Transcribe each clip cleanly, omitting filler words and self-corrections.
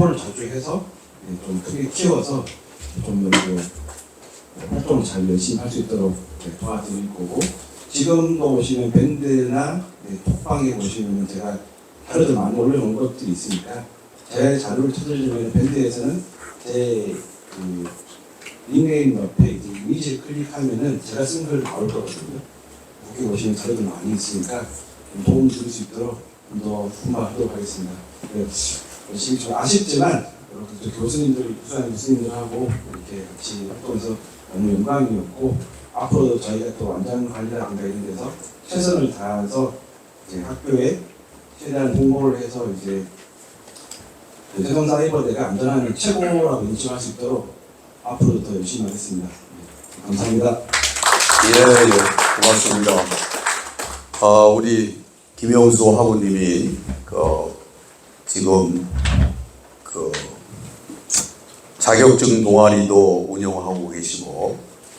홍보를 자주 해서 좀 크게 키워서 좀 활동을 잘 열심히 할 수 있도록 도와드릴 거고, 지금도 보시면 밴드나 톡방에 보시면 제가 자료들 많이 올려놓은 것들이 있으니까 제 자료를 찾으려면 밴드에서는 제 닉네임 옆에 이제 이미지를 클릭하면은 제가 쓴 글 나올 거거든요. 거기 보시면 자료들 많이 있으니까 도움 드릴 수 있도록 좀 더 훈마하도록 하겠습니다. 지금 좀 아쉽지만 이렇게 교수님들, 부산 교수님들하고 이렇게 같이 활동해서 너무 영광이었고, 앞으로도 저희가 또 완장 관리라든가 이런 데서 최선을 다해서 이제 학교에 최대한 홍보를 해서 이제 세종사이버대가 안전한 최고라고 인식할 수 있도록 앞으로도 더 열심히 하겠습니다. 감사합니다. 예, 고맙습니다. 우리 김영수 학우님이 지금 자격증 동아리도 운영하고 계시고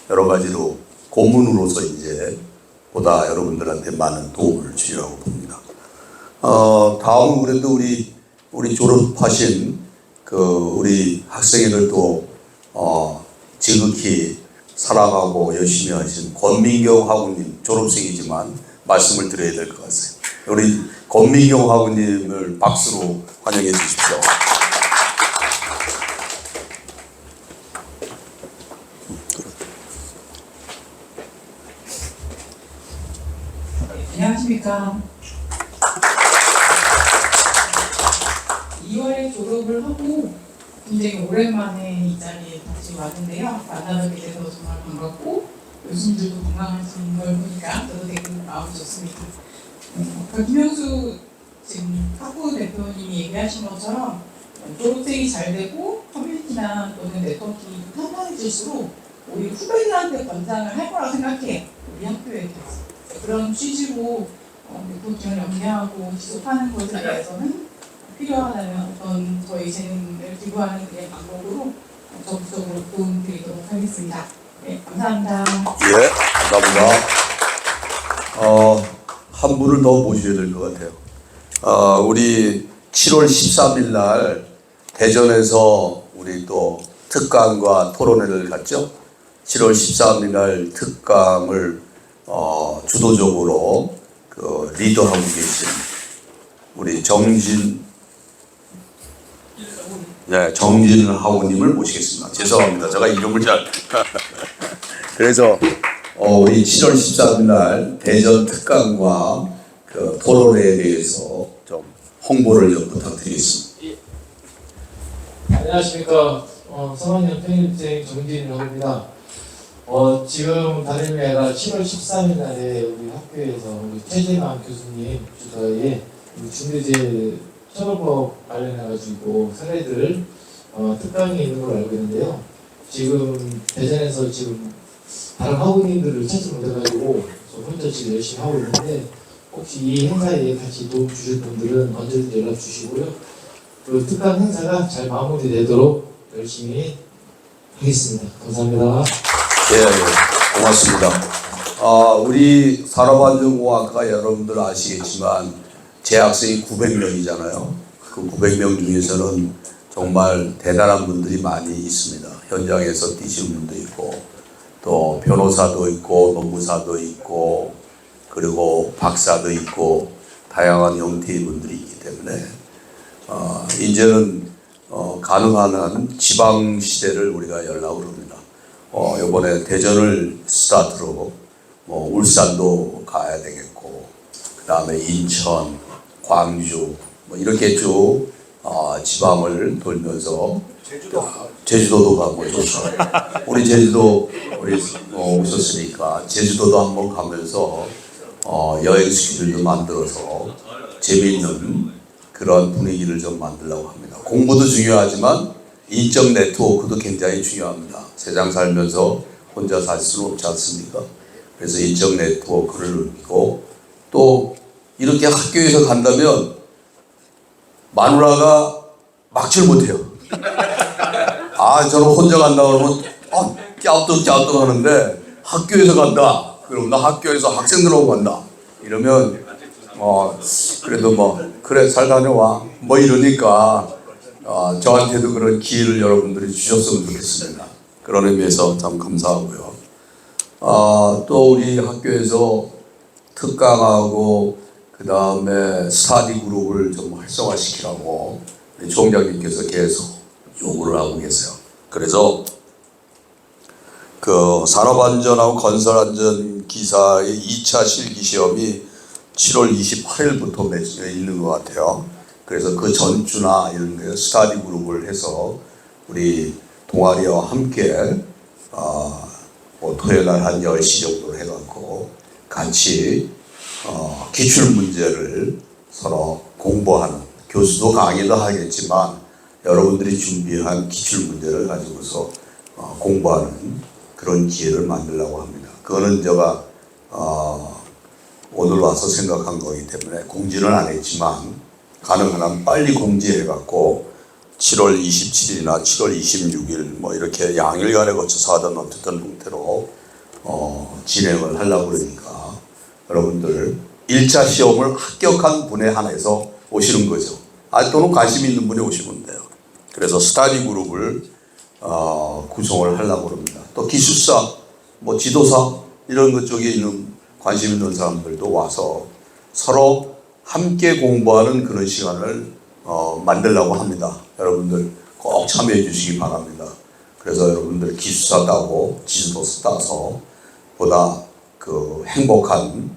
여러 가지로 고문으로서 이제 보다 여러분들한테 많은 도움을 주리라고 봅니다. 다음은 그래도 우리 졸업하신 우리 학생들도 지극히 사랑하고 열심히 하신 권민경 학우님, 졸업생이지만 말씀을 드려야 될 것 같아요. 우리 권민경 학우님을 박수로 환영해 주십시오. 안녕하십니까. 2월에 졸업을 하고 굉장히 오랜만에 이 자리에 다시 왔는데요. 만나뵙게 돼서 정말 반갑고 교수님들도 건강하신 걸 보니까 저도 되게 마음이 좋습니다. 아까 김영수 지금 학부 대표님이 얘기하신 것처럼 졸업생이 잘 되고 커뮤니티나 또는 네트워킹이 탄탄해질수록 오히려 후배들한테 권장을 할 거라고 생각해요. 우리 학교에 대해서. 그런 취지로 네트워킹을 영위하고 지속하는 것에 대해서는 필요하다면 어떤 저희 재능을 기부하는 그의 방법으로 적극적으로 도움드리도록 하겠습니다. 네, 감사합니다. 예, 감사합니다. 한 분을 더 모셔야 될 것 같아요. 우리 7월 13일 날 대전에서 우리 또 특강과 토론회를 갔죠. 7월 13일 날 특강을 주도적으로 리더하고 계신 우리 정진 하우님을 모시겠습니다. 죄송합니다. 제가 이름을 잘 그래서 우리 7월 13일 날 대전 특강과 토론회에 대해서 좀 홍보를 좀 부탁드리겠습니다. 안녕하십니까. 3학년 편입생 정진이라고 합니다. 지금 다름이가 7월 13일 날에 우리 학교에서 우리 최재만 교수님 주도에 중대재해 처벌법 관련해가지고 사례들 특강이 있는 걸로 알고 있는데요. 지금 대전에서 지금 다른 학우님들을 찾지 못해가지고 혼자 지금 열심히 하고 있는데, 혹시 이 행사에 같이 도움 주실 분들은 언제든지 연락 주시고요. 그 특강 행사가 잘 마무리되도록 열심히 하겠습니다. 감사합니다. 예, 고맙습니다. 우리 산업안전공학과 여러분들 아시겠지만 재학생이 900명이잖아요. 그 900명 중에서는 정말 대단한 분들이 많이 있습니다. 현장에서 뛰시는 분도 있고, 또 변호사도 있고, 노무사도 있고, 그리고 박사도 있고, 다양한 형태의 분들이 있기 때문에 이제는 가능한 한 지방 시대를 우리가 열라고 합니다. 이번에 대전을 스타트로 울산도 가야 되겠고, 그 다음에 인천, 광주 이렇게 쭉 지방을 돌면서 제주도도 가고 좋죠. 우리 제주도 오셨으니까 제주도도 한번 가면서 여행 스케줄도 만들어서 재미있는 그런 분위기를 좀 만들려고 합니다. 공부도 중요하지만 인적 네트워크도 굉장히 중요합니다. 세상 살면서 혼자 살 수는 없지 않습니까? 그래서 인적 네트워크를 늘리고, 또 이렇게 학교에서 간다면 마누라가 막지를 못해요. 저는 혼자 간다 그러면 깨우떡 하는데, 학교에서 간다 그럼 나 학교에서 학생들하고 간다 이러면 그래도 그래 잘 다녀와 이러니까 저한테도 그런 기회를 여러분들이 주셨으면 좋겠습니다. 그런 의미에서 참 감사하고요. 또 우리 학교에서 특강하고 그 다음에 스터디 그룹을 좀 활성화시키라고 우리 총장님께서 계속 요구를 하고 계세요. 그래서 그 산업안전하고 건설안전 기사의 2차 실기시험이 7월 28일부터 있는 것 같아요. 그래서 그 전주나 이런 데 스터디 그룹을 해서 우리 동아리와 함께 뭐 토요일 날 한 10시 정도 해갖고 같이 기출 문제를 서로 공부하는, 교수도 강의도 하겠지만 여러분들이 준비한 기출 문제를 가지고서 공부하는 그런 기회를 만들려고 합니다. 그거는 제가 오늘 와서 생각한 거기 때문에 공지는 안 했지만 가능한 빨리 공지해갖고 7월 27일이나 7월 26일 뭐 이렇게 양일간에 거쳐서 하던 어쨌든 형태로 진행을 하려고 그러니까 여러분들 1차 시험을 합격한 분에 한해서 오시는 거죠. 또는 관심 있는 분이 오시면 돼요. 그래서 스터디 그룹을 구성을 하려고 합니다. 또 기술사, 뭐 지도사 이런 것 쪽에 있는 관심 있는 사람들도 와서 서로 함께 공부하는 그런 시간을 만들려고 합니다. 여러분들 꼭 참여해 주시기 바랍니다. 그래서 여러분들 기술사 따고 지도사 따서 보다 그 행복한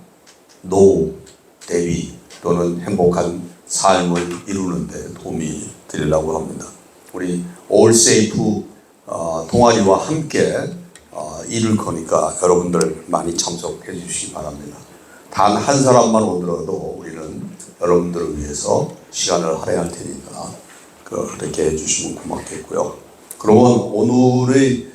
노후 대비 또는 행복한 삶을 이루는 데 도움이 되리라고 합니다. 우리 올세이프 동아리와 함께 이룰 거니까 여러분들 많이 참석해 주시기 바랍니다. 단 한 사람만 오더라도 우리는 여러분들을 위해서 시간을 할애할 테니까 그렇게 해주시면 고맙겠고요. 그러면 오늘의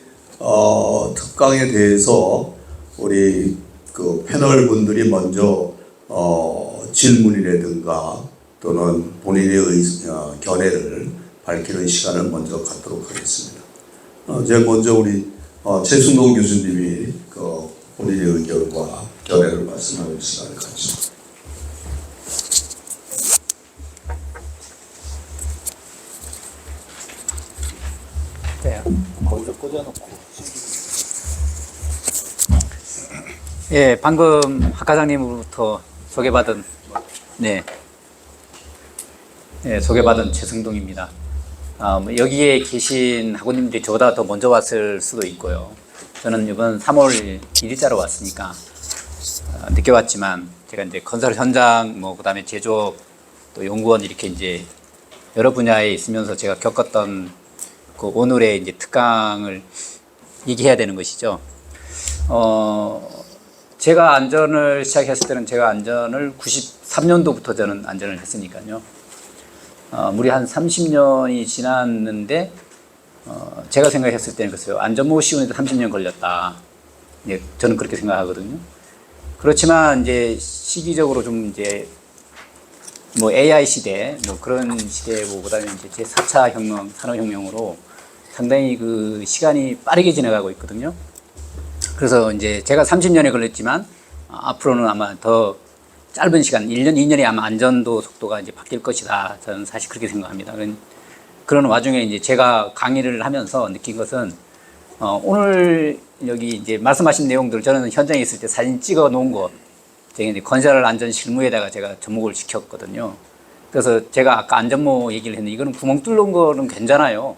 특강에 대해서 우리 그 패널 분들이 먼저 질문이라든가 또는 본인의 견해를 밝히는 시간을 먼저 갖도록 하겠습니다. 제일 먼저 우리 최순동 교수님이 그 본인의 의견과 견해를 말씀하는 시간을 갖죠. 네, 거기서 꽂아놓고. 예, 방금 학 과장님으로부터 소개받은 소개받은 최승동입니다. 여기에 계신 학우님들이 저보다 더 먼저 왔을 수도 있고요. 저는 이번 3월 1일자로 왔으니까 늦게 왔지만 제가 이제 건설 현장, 그다음에 제조업, 또 연구원 이렇게 이제 여러 분야에 있으면서 제가 겪었던 그 오늘의 이제 특강을 얘기해야 되는 것이죠. 제가 안전을 시작했을 때는 제가 안전을 93년도부터 저는 안전을 했으니까요. 무려 한 30년이 지났는데 제가 생각했을 때는 글쎄요, 안전모 시운에도 30년 걸렸다. 예, 저는 그렇게 생각하거든요. 그렇지만 이제 시기적으로 좀 이제 뭐 AI 시대, 뭐 그런 시대고 그다음에 이제 제4차 혁명, 산업혁명으로 상당히 그 시간이 빠르게 지나가고 있거든요. 그래서 이제 제가 30년에 걸렸지만 앞으로는 아마 더 짧은 시간, 1년, 2년에 아마 안전도 속도가 이제 바뀔 것이다. 저는 사실 그렇게 생각합니다. 그런 와중에 이제 제가 강의를 하면서 느낀 것은 오늘 여기 이제 말씀하신 내용들 저는 현장에 있을 때 사진 찍어 놓은 거 제가 이제 건설 안전 실무에다가 제가 접목을 시켰거든요. 그래서 제가 아까 안전모 얘기를 했는데 이거는 구멍 뚫는 거는 괜찮아요.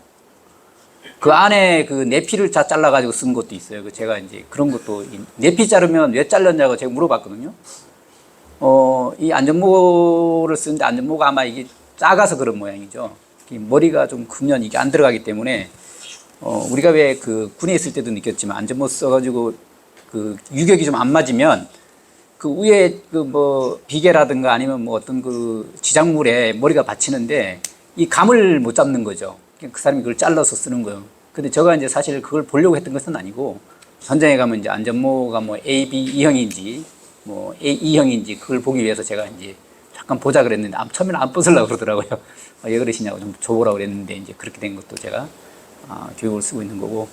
그 안에 그 내피를 잘라가지고 쓴 것도 있어요. 제가 이제 그런 것도 내피 자르면 왜 잘랐냐고 제가 물어봤거든요. 이 안전모를 쓰는데 안전모가 아마 이게 작아서 그런 모양이죠. 머리가 좀 크면 이게 안 들어가기 때문에 우리가 왜 그 군에 있을 때도 느꼈지만 안전모 써가지고 그 유격이 좀 안 맞으면 그 위에 그 뭐 비계라든가 아니면 뭐 어떤 그 지작물에 머리가 받치는데 이 감을 못 잡는 거죠. 그 사람이 그걸 잘라서 쓰는 거예요. 근데 제가 이제 사실 그걸 보려고 했던 것은 아니고 현장에 가면 이제 안전모가 뭐 A, B, E형인지 뭐 A, E형인지 그걸 보기 위해서 제가 이제 잠깐 보자 그랬는데 처음에는 안 벗으려고 그러더라고요. 왜 그러시냐고 좀 줘보라고 그랬는데 이제 그렇게 된 것도 제가 교육을 쓰고 있는 거고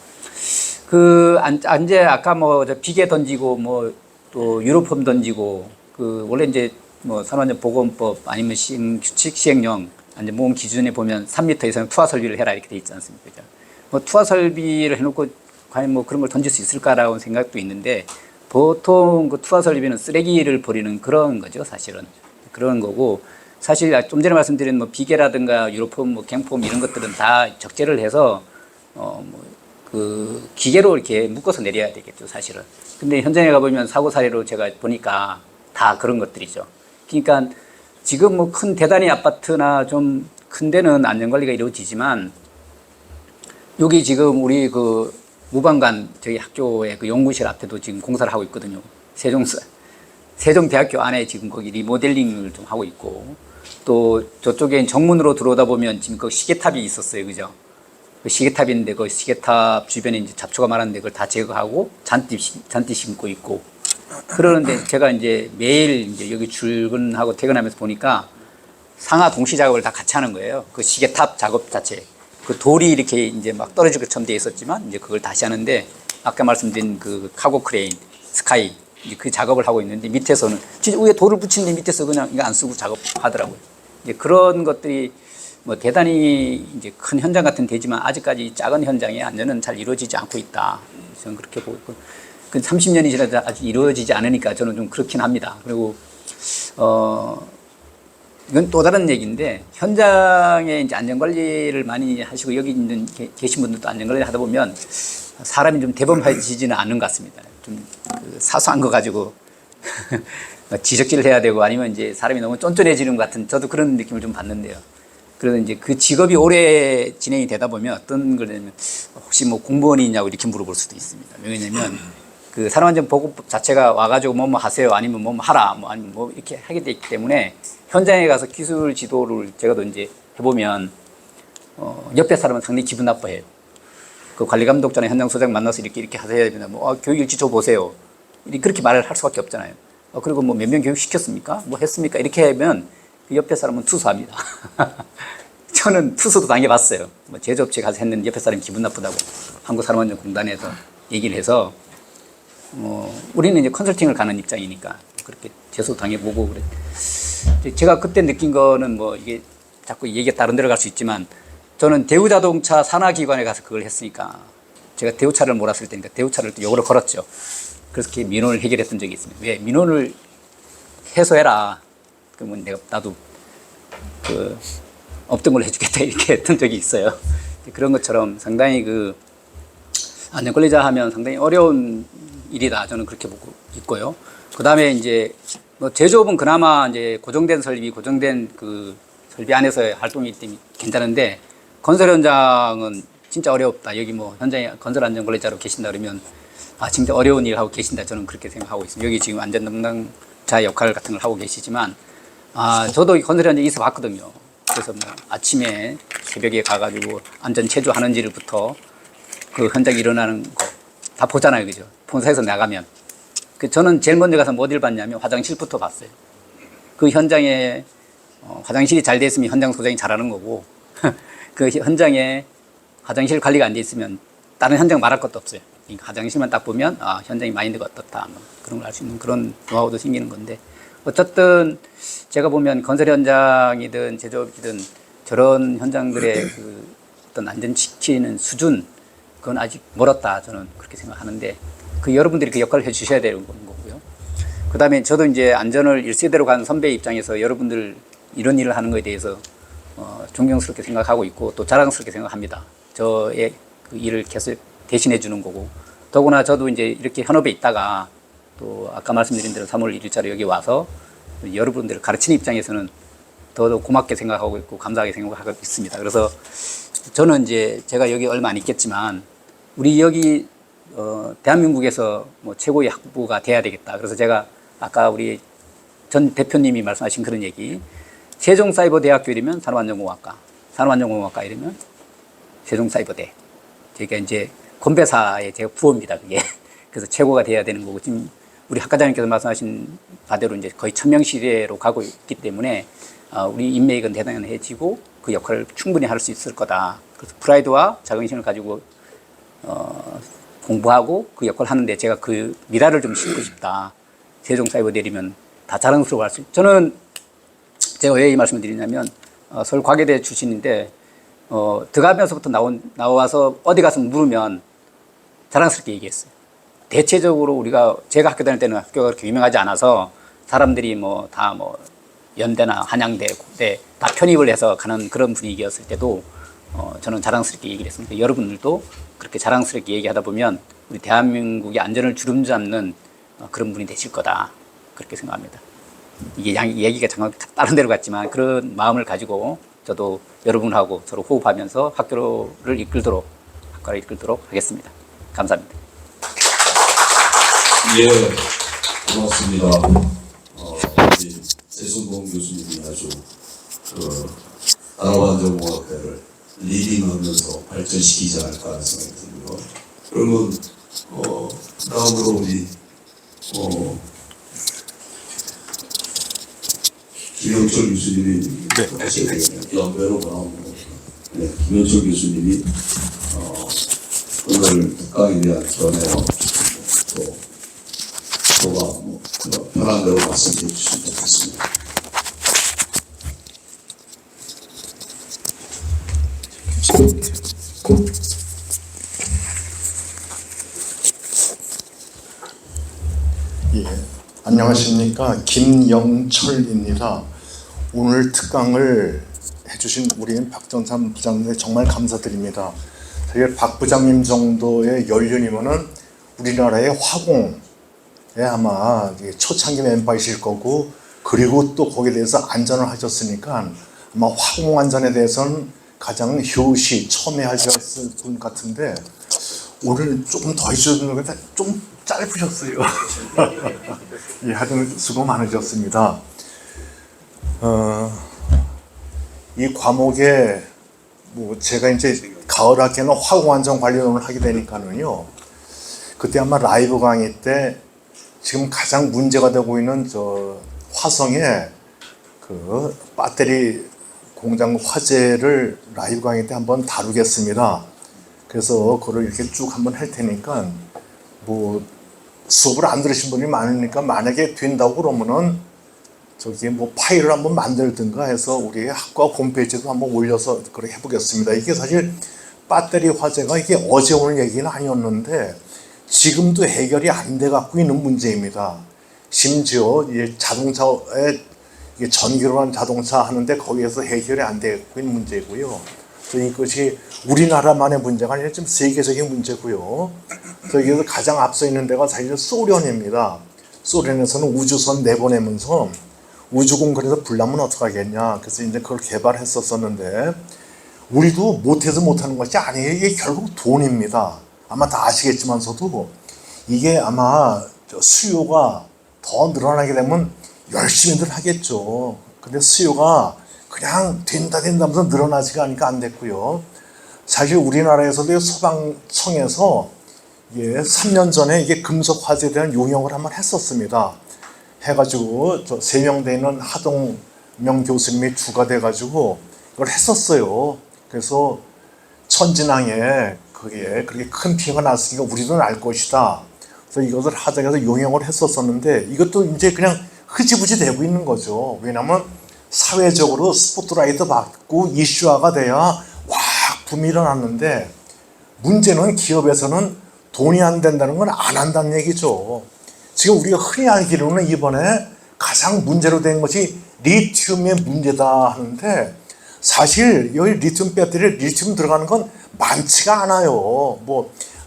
이제 아까 뭐 저 비계 던지고 뭐 또 유로폼 던지고 그 원래 이제 뭐 산업안전 보건법 아니면 시행규칙 시행령 안전보건 기준에 보면 3m 이상 투하 설비를 해라 이렇게 돼 있지 않습니까? 그죠? 뭐 투하 설비를 해놓고 과연 뭐 그런 걸 던질 수 있을까라고 생각도 있는데 보통 그 투하 설비는 쓰레기를 버리는 그런 거죠, 사실은. 그런 거고 사실 좀 전에 말씀드린 뭐 비계라든가 유로폼, 뭐 갱폼 이런 것들은 다 적재를 해서 그 기계로 이렇게 묶어서 내려야 되겠죠, 사실은. 근데 현장에 가보면 사고 사례로 제가 보니까 다 그런 것들이죠. 그러니까 지금 뭐 큰 대단히 아파트나 좀 큰 데는 안전관리가 이루어지지만 여기 지금 우리 그 무방관 저희 학교의 그 연구실 앞에도 지금 공사를 하고 있거든요. 세종대학교 안에 지금 거기 리모델링을 좀 하고 있고 또 저쪽에 정문으로 들어오다 보면 지금 그 시계탑이 있었어요, 그죠? 그 시계탑인데 그 시계탑 주변에 이제 잡초가 많았는데 그걸 다 제거하고 잔디 심고 있고 그러는데 제가 이제 매일 이제 여기 출근하고 퇴근하면서 보니까 상하 동시 작업을 다 같이 하는 거예요. 그 시계탑 작업 자체. 그 돌이 이렇게 이제 막 떨어질 것처럼 돼 있었지만 이제 그걸 다시 하는데 아까 말씀드린 그 카고 크레인, 스카이 이제 그 작업을 하고 있는데 밑에서는 진짜 위에 돌을 붙이는데 밑에서 그냥 이거 안 쓰고 작업하더라고요. 이제 그런 것들이 뭐 대단히 이제 큰 현장 같은 데지만 아직까지 작은 현장의 안전은 잘 이루어지지 않고 있다. 저는 그렇게 보고 있고, 그 30년이 지나도 아직 이루어지지 않으니까 저는 좀 그렇긴 합니다. 그리고 이건 또 다른 얘기인데 현장에 이제 안전 관리를 많이 하시고 여기 있는 계신 분들도 안전 관리를 하다 보면 사람이 좀 대범해지지는 않는 것 같습니다. 좀 그 사소한 거 가지고 지적질을 해야 되고 아니면 이제 사람이 너무 쫀쫀해지는 것 같은 저도 그런 느낌을 좀 받는데요. 그래서 이제 그 직업이 오래 진행이 되다 보면 어떤 거냐면 혹시 뭐 공무원이냐고 이렇게 물어볼 수도 있습니다. 왜냐면 그 산업안전보건법 자체가 와가지고 뭐 하세요 아니면 뭐 하라 뭐 아니면 뭐 이렇게 하게 돼 있기 때문에 현장에 가서 기술 지도를 제가 또 이제 해보면 옆에 사람은 상당히 기분 나빠해요. 그 관리감독자나 현장 소장 만나서 이렇게 하셔야 되나 뭐 교육 일지 줘 보세요. 그렇게 말을 할 수밖에 없잖아요. 그리고 뭐 몇 명 교육 시켰습니까? 뭐 했습니까? 이렇게 하면 그 옆에 사람은 투수합니다. 저는 투수도 당해봤어요. 뭐 제조업체 가서 했는데 옆에 사람이 기분 나쁘다고 한국산업안전공단에서 얘기를 해서 우리는 이제 컨설팅을 가는 입장이니까 그렇게 제소도 당해보고 그래. 제가 그때 느낀 거는 뭐 이게 자꾸 얘기가 다른 데로 갈 수 있지만 저는 대우자동차 산하기관에 가서 그걸 했으니까 제가 대우차를 몰았을 때니까 대우차를 또 요거를 걸었죠. 그래서 이렇게 민원을 해결했던 적이 있습니다. 왜 민원을 해소해라. 그러면 나도 그 없던 걸 해주겠다 이렇게 했던 적이 있어요. 그런 것처럼 상당히 그 안전관리자 하면 상당히 어려운 일이다. 저는 그렇게 보고 있고요. 그 다음에 이제 뭐 제조업은 그나마 이제 고정된 그 설비 안에서의 활동이기 때문에 괜찮은데 건설 현장은 진짜 어렵다. 여기 뭐 현장에 건설 안전관리자로 계신다 그러면 진짜 어려운 일을 하고 계신다. 저는 그렇게 생각하고 있습니다. 여기 지금 안전 담당자 역할 같은 걸 하고 계시지만 저도 건설 현장에 있어 봤거든요. 그래서 뭐 아침에 새벽에 가가지고 안전 체조하는 지를부터 그 현장에 일어나는 거 다 보잖아요, 그죠? 본사에서 나가면. 저는 제일 먼저 가서 어디를 봤냐면 화장실부터 봤어요. 그 현장에 화장실이 잘 돼 있으면 현장 소장이 잘하는 거고 그 현장에 화장실 관리가 안 돼 있으면 다른 현장 말할 것도 없어요. 그러니까 화장실만 딱 보면 현장의 마인드가 어떻다 뭐 그런 걸 알 수 있는 그런 노하우도 생기는 건데 어쨌든 제가 보면 건설 현장이든 제조업이든 저런 현장들의 그 어떤 안전 지키는 수준 그건 아직 멀었다 저는 그렇게 생각하는데 그 여러분들이 그 역할을 해주셔야 되는 거고요. 그 다음에 저도 이제 안전을 1세대로 간 선배 입장에서 여러분들 이런 일을 하는 것에 대해서 존경스럽게 생각하고 있고 또 자랑스럽게 생각합니다. 저의 그 일을 계속 대신해 주는 거고 더구나 저도 이제 이렇게 현업에 있다가 또 아까 말씀드린 대로 3월 1일자로 여기 와서 여러분들을 가르치는 입장에서는 더 고맙게 생각하고 있고 감사하게 생각하고 있습니다. 그래서 저는 이제 제가 여기 얼마 안 있겠지만 우리 여기 대한민국에서 뭐 최고의 학부가 돼야 되겠다. 그래서 제가 아까 우리 전 대표님이 말씀하신 그런 얘기 세종사이버대학교 이러면 산업안전공학과 산업안전공학과 이러면 세종사이버대 제가 이제 건배사의 제가 부호입니다. 그게 그래서 최고가 돼야 되는 거고 지금 우리 학과장님께서 말씀하신 바대로 이제 거의 1000명 시대로 가고 있기 때문에 우리 인맥은 대단해지고 그 역할을 충분히 할 수 있을 거다. 그래서 프라이드와 자긍심을 가지고 공부하고 그 역할을 하는데 제가 그 미라를 좀 심고 싶다. 세종사이버 내리면 다 자랑스러워할 수 있다. 저는 제가 왜 이 말씀을 드리냐면 서울 과계대 출신인데 들어가면서부터 나와서 어디 가서 물으면 자랑스럽게 얘기했어요. 대체적으로 제가 학교 다닐 때는 학교가 그렇게 유명하지 않아서 사람들이 다 연대나 한양대, 국대 다 편입을 해서 가는 그런 분위기였을 때도 저는 자랑스럽게 얘기를 했습니다. 여러분들도 그렇게 자랑스럽게 얘기하다 보면 우리 대한민국의 안전을 주름잡는 그런 분이 되실 거다. 그렇게 생각합니다. 이게 얘기가 정말 다른 데로 갔지만 그런 마음을 가지고 저도 여러분하고 서로 호흡하면서 학과를 이끌도록 하겠습니다. 감사합니다. 예, 고맙습니다. 우리 세순봉 교수님이 아주 나라안전공학회를 리딩하면서 발전시키지 않을까 하는 생각이 듭니다. 그러면 다음으로 우리 김영철 교수님이 하셔야 되겠네요. 연배로 나오는 네, 김영철 교수님이 오늘 특강에 대한 견해와 또가 편한 대로 말씀해 주시면 좋겠습니다. 예, 안녕하십니까. 김영철입니다. 오늘 특강을 해주신 우리 박정삼 부장님 정말 감사드립니다. 사실 박 부장님 정도의 연륜이면은 우리나라의 화공에 아마 초창기 멤버이실 거고, 그리고 또 거기에 대해서 안전을 하셨으니까 아마 화공 안전에 대해서는 가장 효시 처음에 하셨을 분 같은데, 오늘 조금 더 해주셨는데 좀 짧으셨어요. 예, 하여튼 수고 많으셨습니다. 이 과목에 제가 이제 가을 학기에는 화공안전 관련을 하게 되니까는요, 그때 아마 라이브 강의 때 지금 가장 문제가 되고 있는 화성의 그 배터리 공장 화재를 라이브 강의 때 한번 다루겠습니다. 그래서 그걸 이렇게 쭉 한번 할 테니까 수업을 안 들으신 분이 많으니까 만약에 된다고 그러면은 파일을 한번 만들든가 해서 우리 학과 홈페이지도 한번 올려서 그렇게 해보겠습니다. 이게 사실 배터리 화재가 이게 어제 오늘 얘기는 아니었는데 지금도 해결이 안 돼 갖고 있는 문제입니다. 심지어 자동차에 전기로 한 자동차 하는데 거기에서 해결이 안 되고 있는 문제고요. 이것이 우리나라만의 문제가 아니라 지금 세계적인 문제고요. 여기서 가장 앞서 있는 데가 사실 소련입니다. 소련에서는 우주선 내보내면서 우주공간에서 불나면 어떡하겠냐. 그래서 이제 그걸 개발했었었는데, 우리도 못해서 못하는 것이 아니에요. 이게 결국 돈입니다. 아마 다 아시겠지만서도 이게 아마 수요가 더 늘어나게 되면 열심히들 하겠죠. 근데 수요가 그냥 된다 하면서 늘어나지가 않으니까 안 됐고요. 사실 우리나라에서도 소방청에서 3년 전에 이게 금속 화재에 대한 용역을 한번 했었습니다. 해가지고 3명 되는 하동명 교수님이 주가 돼가지고 이걸 했었어요. 그래서 천진항에 그게 그렇게 큰 피해가 났으니까 우리도 날 것이다. 그래서 이것을 하자고 해서 용역을 했었었는데 이것도 이제 그냥 흐지부지 되고 있는 거죠. 왜냐하면 사회적으로 스포트라이트 받고 이슈화가 돼야 확 붐이 일어났는데, 문제는 기업에서는 돈이 안 된다는 건 안 한다는 얘기죠. 지금 우리가 흔히 알기로는 이번에 가장 문제로 된 것이 리튬의 문제다 하는데, 사실 여기 리튬 배터리에 리튬 들어가는 건 많지가 않아요.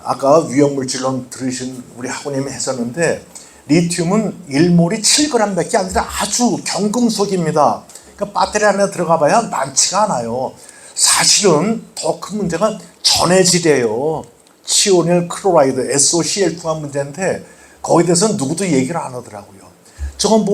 아까 위험물질론 들으신 우리 학우님이 하셨는데, 리튬은 1몰이 7g밖에 안 되는 아주 경금속입니다. 그러니까 배터리 안에 들어가 봐야 많지가 않아요. 사실은 더 큰 문제가 전해질이에요. 치오닐 클로라이드, SOCl2가 문제인데 거기에 대해서는 누구도 얘기를 안 하더라고요. 저건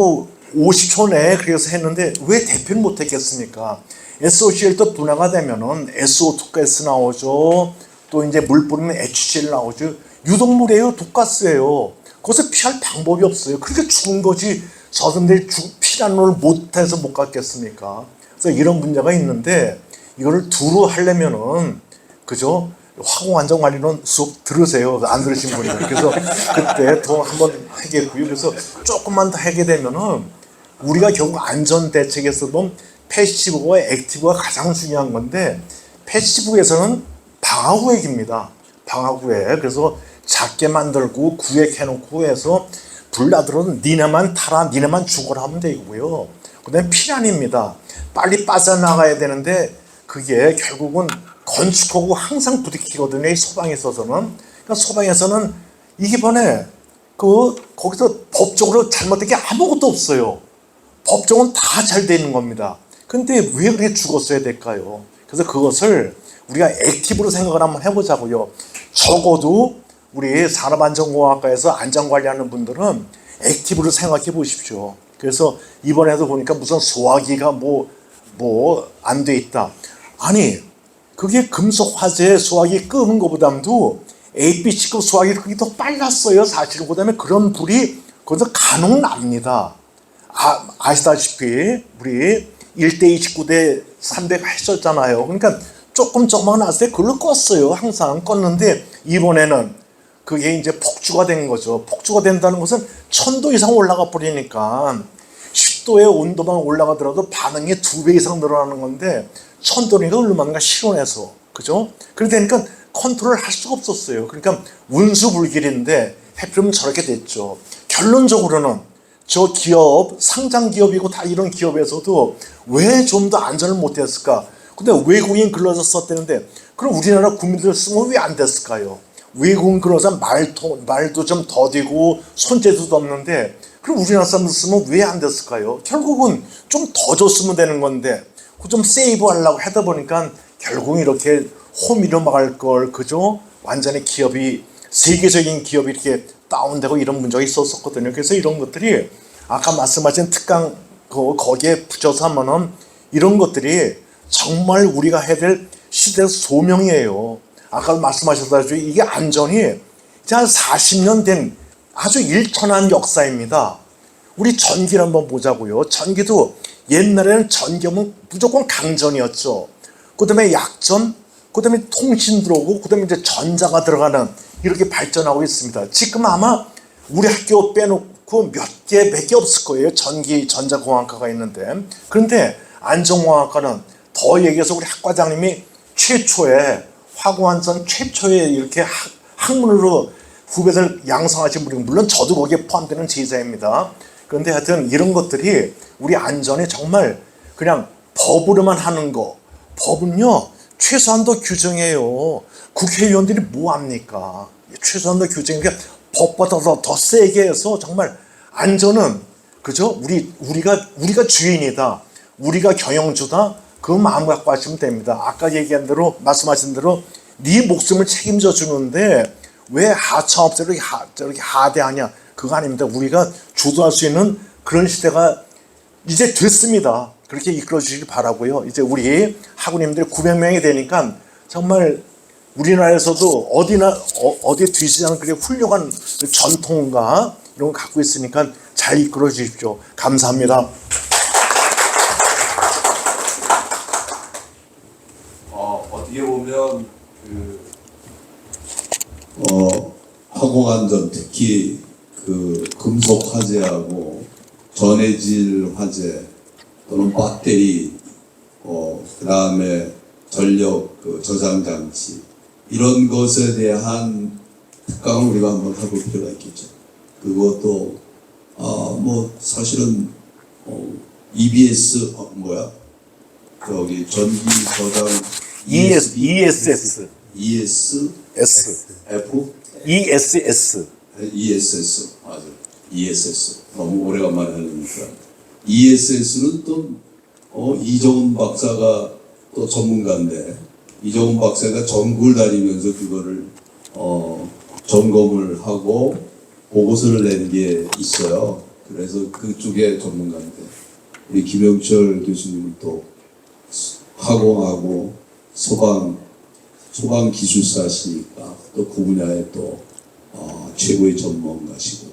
50초 내에 그래서 했는데 왜 대피를 못 했겠습니까? SOCl2 분해가 되면은 SO2가스 나오죠. 또 이제 물 뿌리면 HCl 나오죠. 유독물이에요. 독가스예요. 거기서 피할 방법이 없어요. 그렇게 죽은 거지 저분들이 피라는 걸 못해서 못 갔겠습니까? 그래서 이런 문제가 있는데 이거를 두루 하려면은 그죠? 화공안전관리론 수업 들으세요. 안 들으신 분이요. 그래서 그때 더 한번 하겠고요. 그래서 조금만 더 하게 되면은 우리가 결국 안전대책에서도 패시브와 액티브가 가장 중요한 건데 패시브에서는 방어구획입니다. 방어구획. 그래서 작게 만들고 구획해놓고 해서 불나들어도 니네만 타라 니네만 죽어라 하면 되고요. 그 다음에 피란입니다. 빨리 빠져나가야 되는데 그게 결국은 건축하고 항상 부딪히거든요. 이 소방에 있어서는. 그러니까 소방에서는 이번에 거기서 법적으로 잘못된 게 아무것도 없어요. 법적은 다 잘 되는 겁니다. 근데 왜 그렇게 죽었어야 될까요? 그래서 그것을 우리가 액티브로 생각을 한번 해보자고요. 적어도 우리 산업안전공학과에서 안전관리하는 분들은 액티브로 생각해 보십시오. 그래서 이번에도 보니까 무슨 소화기가 안 돼 있다. 아니 그게 금속 화재 소화기 끄는 것보다도 ABC급 소화기 그게 더 빨랐어요. 사실은. 그 다음에 그런 불이 거기서 간혹 납니다. 아시다시피 우리 1대 29대 300 했었잖아요. 그러니까 조금만 났을 때 그걸로 껐어요. 항상 껐는데 이번에는 그게 이제 폭주가 된 거죠. 폭주가 된다는 것은 1000도 이상 올라가 버리니까 10도의 온도만 올라가더라도 반응이 2배 이상 늘어나는 건데 1000도니까 얼마나 실온에서 그죠? 그러니까 컨트롤 할 수가 없었어요. 그러니까 운수불길인데 해필이면 저렇게 됐죠. 결론적으로는 저 기업, 상장 기업이고 다 이런 기업에서도 왜 좀 더 안전을 못했을까? 근데 외국인 근로자 썼다는데 그럼 우리나라 국민들 쓰면 왜 안 됐을까요? 외국인 근로자 말도 좀 더디고 손재주도 없는데 그럼 우리나라 사람들 쓰면 왜 안 됐을까요? 결국은 좀 더 줬으면 되는 건데 좀 세이브 하려고 하다 보니까 결국 이렇게 호미로 막을 걸 그죠? 완전히 기업이 세계적인 기업이 이렇게 다운되고 이런 문제가 있었거든요. 그래서 이런 것들이 아까 말씀하신 특강 거기에 붙여서 하면은 이런 것들이 정말 우리가 해야 될 시대 소명이에요. 아까 말씀하셨다시피 이게 안전이 이제 한 40년 된 아주 일천한 역사입니다. 우리 전기를 한번 보자고요. 전기도 옛날에는 전기하면 무조건 강전이었죠. 그 다음에 약전, 그 다음에 통신 들어오고 그 다음에 이제 전자가 들어가는 이렇게 발전하고 있습니다. 지금 아마 우리 학교 빼놓고 몇 개 없을 거예요. 전자공학과가 있는데. 그런데 안전공학과는 더 얘기해서 우리 학과장님이 최초의 화공안전 최초의 이렇게 학문으로 후배들 양성하신 분이 물론 저도 거기에 포함되는 제자입니다. 그런데 하여튼 이런 것들이 우리 안전에 정말 그냥 법으로만 하는 거. 법은요 최소한도 규정해요. 국회의원들이 뭐 합니까? 최소한도 규정이니까 법보다 더 세게 해서 정말 안전은 그죠? 우리가 주인이다. 우리가 경영주다. 그 마음 갖고 하시면 됩니다. 아까 얘기한 대로 말씀하신 대로 네 목숨을 책임져 주는데 왜 하청업체로 저렇게 하대하냐? 그거 아닙니다. 우리가 주도할 수 있는 그런 시대가 이제 됐습니다. 그렇게 이끌어 주시기 바라고요. 이제 우리 학우님들 900명이 되니까 정말 우리나라에서도 어디에 뒤지지 않은 그렇게 훌륭한 전통과 이런 거 갖고 있으니까 잘 이끌어 주십시오. 감사합니다. 어떻게 보면 화공안전 특히 금속 화재하고 전해질 화재 또는 배터리 그다음에 전력 저장 장치 이런 것에 대한 특강을 우리가 한번 해볼 필요가 있겠죠. 그것도 사실은 EBS 전기 저장 ESS 맞아. ESS 너무 오래간만에 하니까 ESS는 또 이정훈 박사가 또 전문가인데 이정훈 박사가 전국을 다니면서 그거를 점검을 하고 보고서를 낸 게 있어요. 그래서 그쪽에 전문가인데 우리 김영철 교수님은 또 화공하고 소방 기술사시니까 또 그 분야에 또 최고의 전문가시고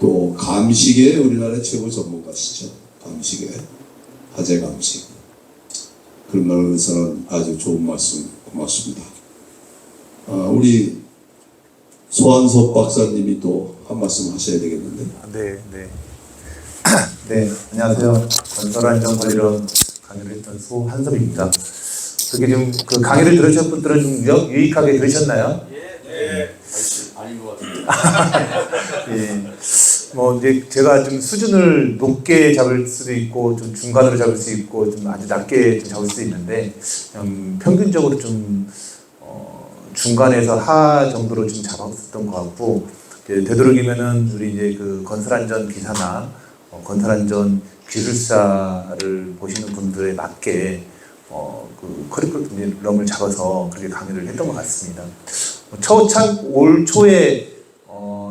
또 감식에 우리나라 최고 전문가시죠. 감식에 화재 감식 그런 면에서는 아주 좋은 말씀 고맙습니다. 우리 소환섭 박사님이 또 한 말씀 하셔야 되겠는데. 네. 네, 안녕하세요. 건설안전관리론 강의를 했던 수한섭입니다. 그게 좀 그 강의를 들으신 분들은 좀 유익하게 들으셨나요? 아닌 것 같아요. 예. 뭐 이제 제가 좀 수준을 높게 잡을 수도 있고 좀 중간으로 잡을 수 있고 좀 아주 낮게 좀 잡을 수 있는데 평균적으로 좀 중간에서 하 정도로 좀 잡았었던 것 같고 되도록이면은 우리 이제 그 건설안전 기사나 건설안전 기술사를 보시는 분들에 맞게 그 커리큘럼을 잡아서 그렇게 강의를 했던 것 같습니다. 올 초에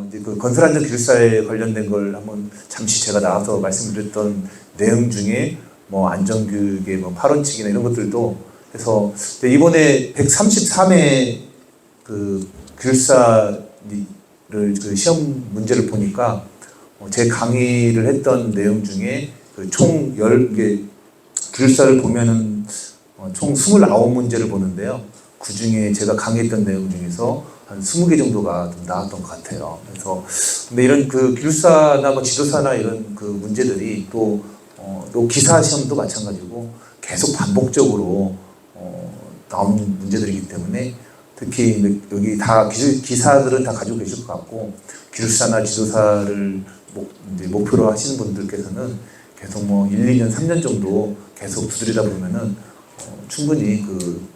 이제 그 건설안전 기술사에 관련된 걸 한번 잠시 제가 나와서 말씀드렸던 내용 중에 뭐 안전교육의 뭐 8원칙이나 이런 것들도 해서 이번에 133회 그 기술사를 그 시험 문제를 보니까 제 강의를 했던 내용 중에 그 총 10개 기술사를 보면은 총 29문제를 보는데요. 그 중에 제가 강의했던 내용 중에서 한 20개 정도가 좀 나왔던 것 같아요. 그래서 근데 이런 그 기술사나 뭐 지도사나 이런 그 문제들이 또 기사 시험도 마찬가지고 계속 반복적으로 나오는 문제들이기 때문에 특히 여기 다 기사들은 다 가지고 계실 것 같고 기술사나 지도사를 이제 목표로 하시는 분들께서는 계속 뭐 1, 2년, 3년 정도 계속 두드리다 보면은 충분히 그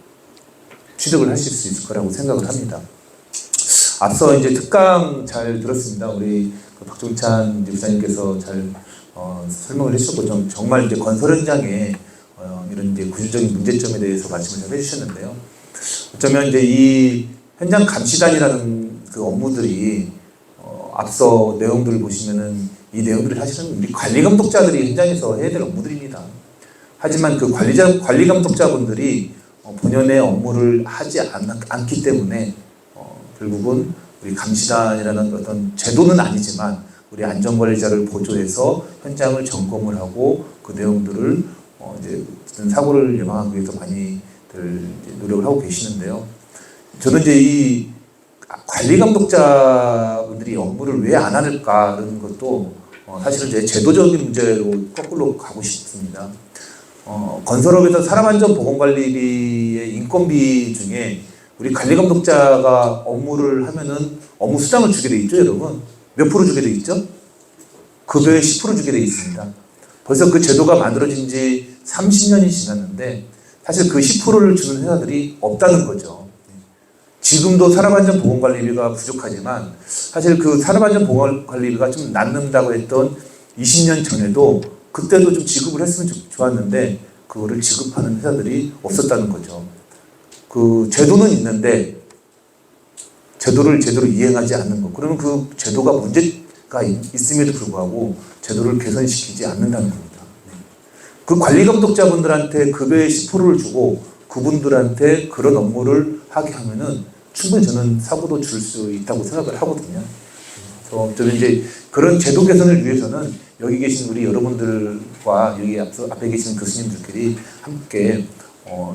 취득을 하실 수 있을 거라고 생각을 합니다. 앞서 이제 특강 잘 들었습니다. 우리 그 박종찬 부장님께서 잘 설명을 해주셨고 정말 이제 건설 현장에 이런 이제 구조적인 문제점에 대해서 말씀을 잘 해주셨는데요. 어쩌면 이제 이 현장 감시단이라는 그 업무들이 앞서 내용들을 보시면은 이 내용들이 사실은 우리 관리 감독자들이 현장에서 해야 될 업무들입니다. 하지만 그 관리 감독자분들이 본연의 업무를 하지 않기 때문에 결국은 우리 감시단이라는 어떤 제도는 아니지만 우리 안전관리자를 보조해서 현장을 점검을 하고 그 내용들을 이제 어떤 사고를 예방하기 위해서 많이들 노력을 하고 계시는데요. 저는 이제 이 관리 감독자분들이 업무를 왜 안 하는가라는 것도 사실은 이제 제도적인 문제로 거꾸로 가고 싶습니다. 건설업에서 사람안전보건관리비의 인건비 중에 우리 관리감독자가 업무를 하면은 업무 수당을 주게 돼 있죠, 여러분? 몇 프로 주게 돼 있죠? 급여의 10% 주게 돼 있습니다. 벌써 그 제도가 만들어진 지 30년이 지났는데 사실 그 10%를 주는 회사들이 없다는 거죠. 지금도 산업안전보건관리비가 부족하지만 사실 그 산업안전보건관리비가 좀 남는다고 했던 20년 전에도 그때도 좀 지급을 했으면 좋았는데 그거를 지급하는 회사들이 없었다는 거죠. 그 제도는 있는데 제도를 제대로 이행하지 않는 것. 그러면 그 제도가 문제가 있음에도 불구하고 제도를 개선시키지 않는다는 겁니다. 그 관리감독자분들한테 급여의 10%를 주고 그분들한테 그런 업무를 하게 하면은 충분히 저는 사고도 줄 수 있다고 생각을 하거든요. 그래서 저는 이제 그런 제도 개선을 위해서는 여기 계신 우리 여러분들과 여기 앞에 계신 교수님들끼리 함께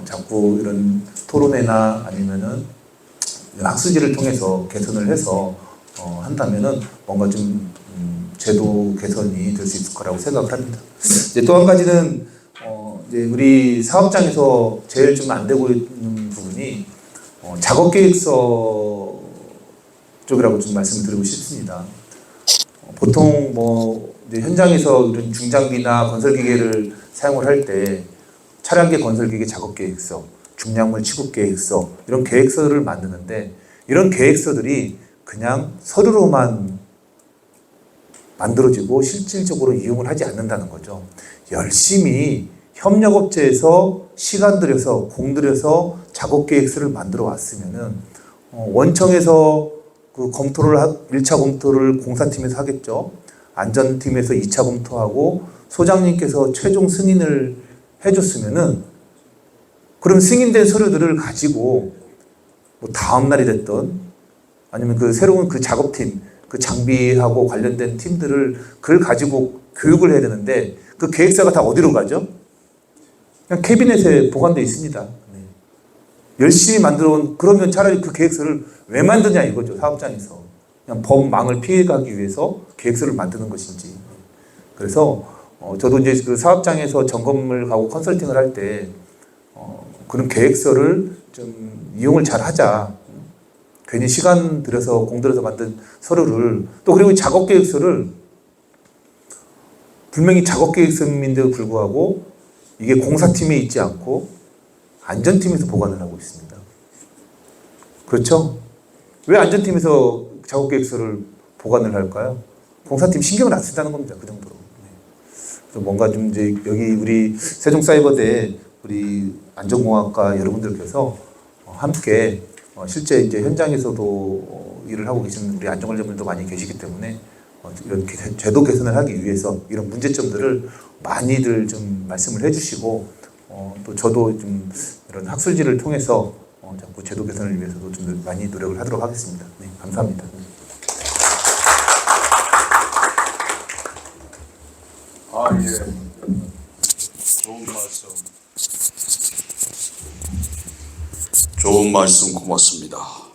자꾸 이런 토론회나 아니면은 학술지를 통해서 개선을 해서 한다면은 뭔가 좀 제도 개선이 될 수 있을 거라고 생각을 합니다. 이제 또 한 가지는 이제 우리 사업장에서 제일 좀 안 되고 있는 부분이 작업계획서 쪽이라고 좀 말씀을 드리고 싶습니다. 보통 뭐 이제 현장에서 이런 중장비나 건설기계를 사용을 할 때 차량계 건설기계 작업계획서, 중량물 취급계획서 이런 계획서를 만드는데 이런 계획서들이 그냥 서류로만 만들어지고 실질적으로 이용을 하지 않는다는 거죠. 열심히 협력업체에서 시간 들여서 공 들여서 작업계획서를 만들어 왔으면은 원청에서 그 검토를 1차 검토를 공사팀에서 하겠죠. 안전팀에서 2차 검토하고 소장님께서 최종 승인을 해줬으면은 그럼 승인된 서류들을 가지고 뭐 다음 날이 됐던 아니면 그 새로운 그 작업팀 그 장비하고 관련된 팀들을 그걸 가지고 교육을 해야 되는데 그 계획서가 다 어디로 가죠? 그냥 캐비넷에 보관되어 있습니다. 열심히 만들어온 그러면 차라리 그 계획서를 왜 만드냐 이거죠. 사업장에서 그냥 범망을 피해가기 위해서 계획서를 만드는 것인지 그래서 저도 이제 그 사업장에서 점검을 가고 컨설팅을 할 때 그런 계획서를 좀 이용을 잘 하자. 괜히 시간 들여서 공 들여서 만든 서류를 또 그리고 이 작업 계획서를 분명히 작업 계획서인데도 불구하고 이게 공사팀에 있지 않고 안전팀에서 보관을 하고 있습니다. 그렇죠? 왜 안전팀에서 작업 계획서를 보관을 할까요? 공사팀 신경을 안 쓴다는 겁니다. 그 정도로. 그래서 뭔가 좀 이제 여기 우리 세종사이버대 우리 안전공학과 여러분들께서 함께 실제 이제 현장에서도 일을 하고 계시는 우리 안전관리자분들도 많이 계시기 때문에 이런 제도 개선을 하기 위해서 이런 문제점들을 많이들 좀 말씀을 해주시고 또 저도 좀 이런 학술지를 통해서 자꾸 제도 개선을 위해서도 좀 많이 노력을 하도록 하겠습니다. 네, 감사합니다. 좋은 말씀 고맙습니다.